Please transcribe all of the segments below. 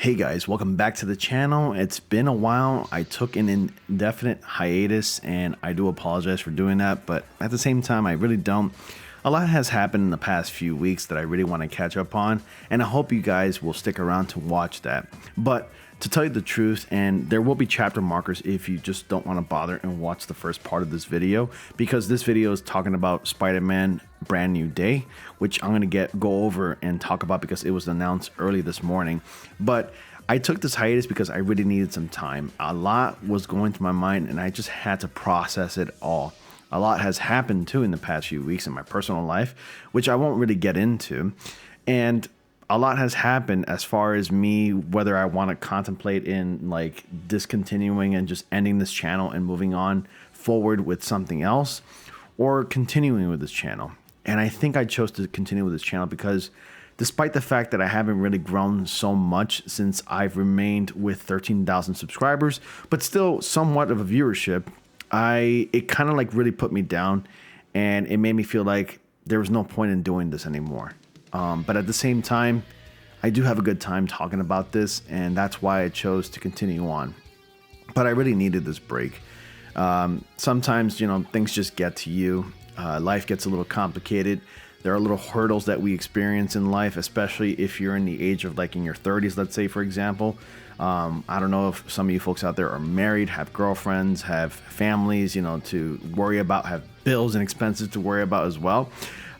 Hey guys, welcome back to the channel. It's been a while. I took an indefinite hiatus and I do apologize for doing that, but at the same time, I really don't. A lot has happened in the past few weeks that I really want to catch up on, and I hope you guys will stick around to watch that. But to tell you the truth, and there will be chapter markers if you just don't want to bother and watch the first part of this video, because this video is talking about Spider-Man Brand New Day, which I'm going to go over and talk about because it was announced early this morning. But I took this hiatus because I really needed some time. A lot was going through my mind and I just had to process it all. A lot has happened too in the past few weeks in my personal life, which I won't really get into. And a lot has happened as far as me, whether I want to contemplate in like discontinuing and just ending this channel and moving on forward with something else, or continuing with this channel. And I think I chose to continue with this channel because despite the fact that I haven't really grown so much since I've remained with 13,000 subscribers, but still somewhat of a viewership, it kind of like really put me down, and it made me feel like there was no point in doing this anymore. But at the same time, I do have a good time talking about this, and that's why I chose to continue on. But I really needed this break. Sometimes, things just get to you. Life gets a little complicated. There are little hurdles that we experience in life, especially if you're in the age of like in your 30s, let's say, for example. I don't know if some of you folks out there are married, have girlfriends, have families, to worry about, have bills and expenses to worry about as well.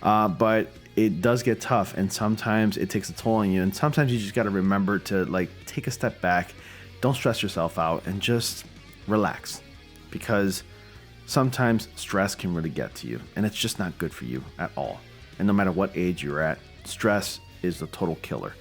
But it does get tough, and sometimes it takes a toll on you. And sometimes you just got to remember to like take a step back, don't stress yourself out, and just relax, because sometimes stress can really get to you, and it's just not good for you at all. And no matter what age you're at, stress is the total killer.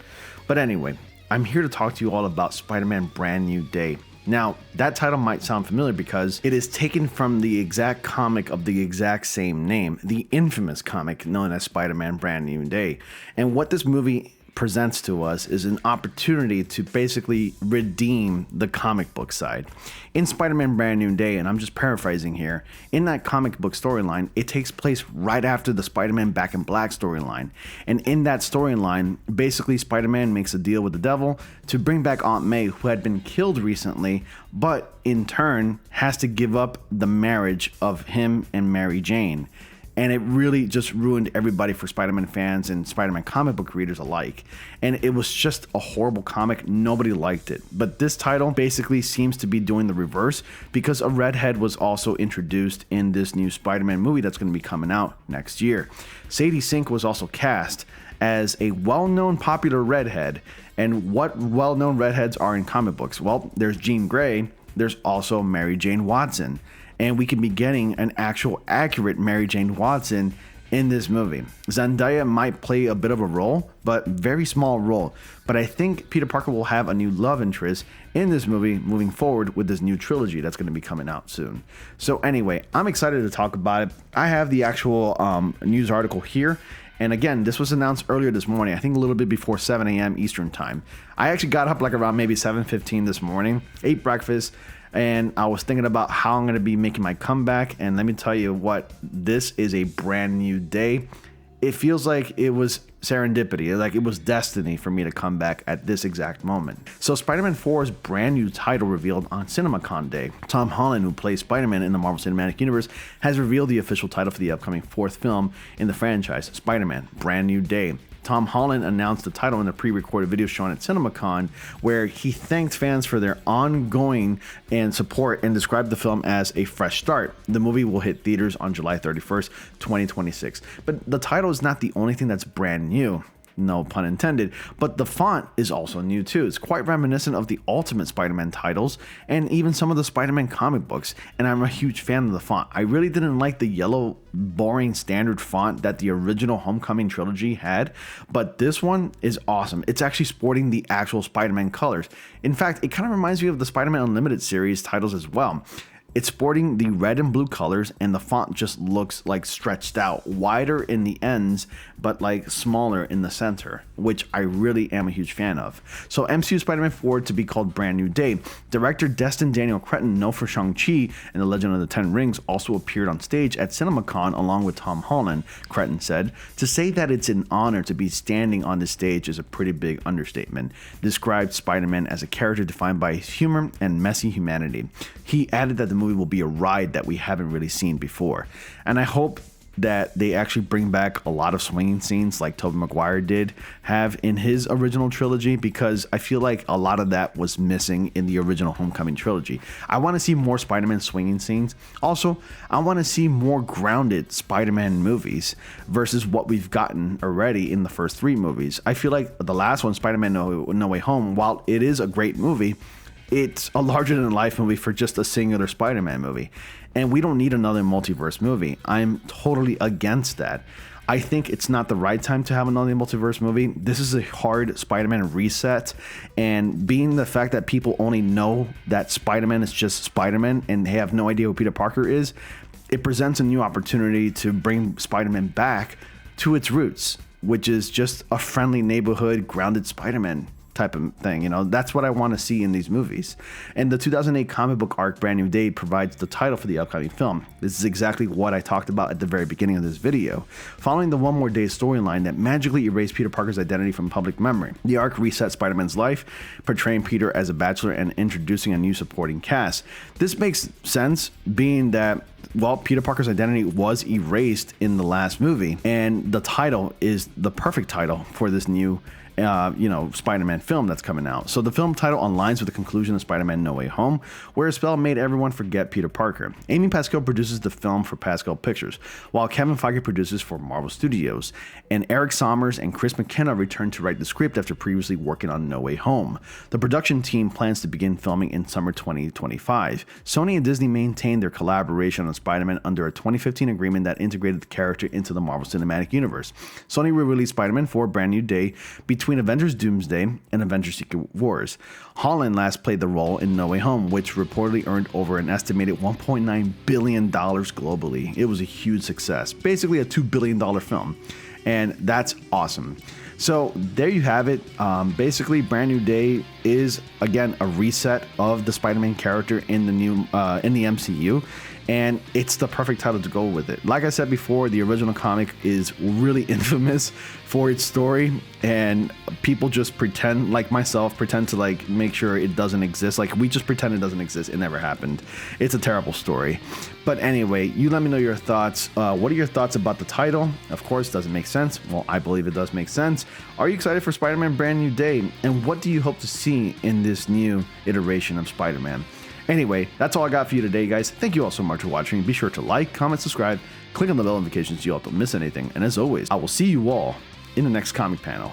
But anyway, I'm here to talk to you all about Spider-Man Brand New Day. Now, that title might sound familiar because it is taken from the exact comic of the exact same name, the infamous comic known as Spider-Man Brand New Day. And what this movie presents to us is an opportunity to basically redeem the comic book side. In Spider-Man Brand New Day, and I'm just paraphrasing here, in that comic book storyline, it takes place right after the Spider-Man Back in Black storyline. And in that storyline, basically Spider-Man makes a deal with the devil to bring back Aunt May, who had been killed recently, but in turn has to give up the marriage of him and Mary Jane. And it really just ruined everybody for Spider-Man fans and Spider-Man comic book readers alike. And it was just a horrible comic. Nobody liked it. But this title basically seems to be doing the reverse, because a redhead was also introduced in this new Spider-Man movie that's going to be coming out next year. Sadie Sink was also cast as a well-known popular redhead. And what well-known redheads are in comic books? Well, there's Jean Grey. There's also Mary Jane Watson. And we can be getting an actual accurate Mary Jane Watson in this movie. Zendaya might play a bit of a role, but very small role. But I think Peter Parker will have a new love interest in this movie moving forward with this new trilogy that's going to be coming out soon. So anyway, I'm excited to talk about it. I have the actual news article here. And again, this was announced earlier this morning, I think a little bit before 7 a.m. Eastern time. I actually got up like around maybe 7:15 this morning, ate breakfast, and I was thinking about how I'm going to be making my comeback. And let me tell you what, this is a brand new day. It feels like it was serendipity, like it was destiny for me to come back at this exact moment. So Spider-Man 4's brand new title revealed on CinemaCon Day. Tom Holland, who plays Spider-Man in the Marvel Cinematic Universe, has revealed the official title for the upcoming fourth film in the franchise, Spider-Man Brand New Day. Tom Holland announced the title in a pre-recorded video shown at CinemaCon, where he thanked fans for their ongoing and support and described the film as a fresh start. The movie will hit theaters on July 31st, 2026. But the title is not the only thing that's brand new. No pun intended, but the font is also new too. It's quite reminiscent of the Ultimate Spider-Man titles and even some of the Spider-Man comic books, and I'm a huge fan of the font. I really didn't like the yellow, boring standard font that the original Homecoming trilogy had, but this one is awesome. It's actually sporting the actual Spider-Man colors. In fact, it kind of reminds me of the Spider-Man Unlimited series titles as well. It's sporting the red and blue colors, and the font just looks like stretched out, wider in the ends, but like smaller in the center, which I really am a huge fan of. So MCU Spider-Man 4 to be called Brand New Day. Director Destin Daniel Cretton, known for Shang-Chi and The Legend of the Ten Rings, also appeared on stage at CinemaCon along with Tom Holland. Cretton said, "To say that it's an honor to be standing on this stage is a pretty big understatement." Described Spider-Man as a character defined by his humor and messy humanity. He added that the movie will be a ride that we haven't really seen before. And I hope that they actually bring back a lot of swinging scenes like Tobey Maguire did have in his original trilogy, because I feel like a lot of that was missing in the original Homecoming trilogy. I want to see more Spider-Man swinging scenes. Also, I want to see more grounded Spider-Man movies versus what we've gotten already in the first 3 movies. I feel like the last one, Spider-Man No Way Home, while it is a great movie, it's a larger-than-life movie for just a singular Spider-Man movie. And we don't need another multiverse movie. I'm totally against that. I think it's not the right time to have another multiverse movie. This is a hard Spider-Man reset. And being the fact that people only know that Spider-Man is just Spider-Man and they have no idea who Peter Parker is, it presents a new opportunity to bring Spider-Man back to its roots, which is just a friendly neighborhood, grounded Spider-Man type of thing. You know, that's what I want to see in these movies. And the 2008 comic book arc Brand New Day provides the title for the upcoming film. This is exactly what I talked about at the very beginning of this video. Following the One More Day storyline that magically erased Peter Parker's identity from public memory, the arc resets Spider-Man's life, portraying Peter as a bachelor and introducing a new supporting cast. This makes sense, being that, well, Peter Parker's identity was erased in the last movie, and the title is the perfect title for this new Spider-Man film that's coming out. So the film title aligns with the conclusion of Spider-Man No Way Home, where a spell made everyone forget Peter Parker. Amy Pascal produces the film for Pascal Pictures, while Kevin Feige produces for Marvel Studios, and Eric Sommers and Chris McKenna returned to write the script after previously working on No Way Home. The production team plans to begin filming in summer 2025. Sony and Disney maintained their collaboration on Spider-Man under a 2015 agreement that integrated the character into the Marvel Cinematic Universe. Sony will release Spider-Man 4 Brand New Day between Avengers Doomsday and Avengers Secret Wars. Holland last played the role in No Way Home, which reportedly earned over an estimated $1.9 billion globally. It was a huge success, basically a $2 billion film, and that's awesome. So there you have it. Basically, Brand New Day is, again, a reset of the Spider-Man character in the MCU. And it's the perfect title to go with it. Like I said before, the original comic is really infamous for its story, and people just pretend, like myself, pretend to like make sure it doesn't exist. Like, we just pretend it doesn't exist. It never happened. It's a terrible story. But anyway, you let me know your thoughts. What are your thoughts about the title? Of course, does it make sense? Well, I believe it does make sense. Are you excited for Spider-Man Brand New Day? And what do you hope to see in this new iteration of Spider-Man? Anyway, that's all I got for you today, guys. Thank you all so much for watching. Be sure to like, comment, subscribe, click on the bell notifications so you all don't miss anything. And as always, I will see you all in the next comic panel.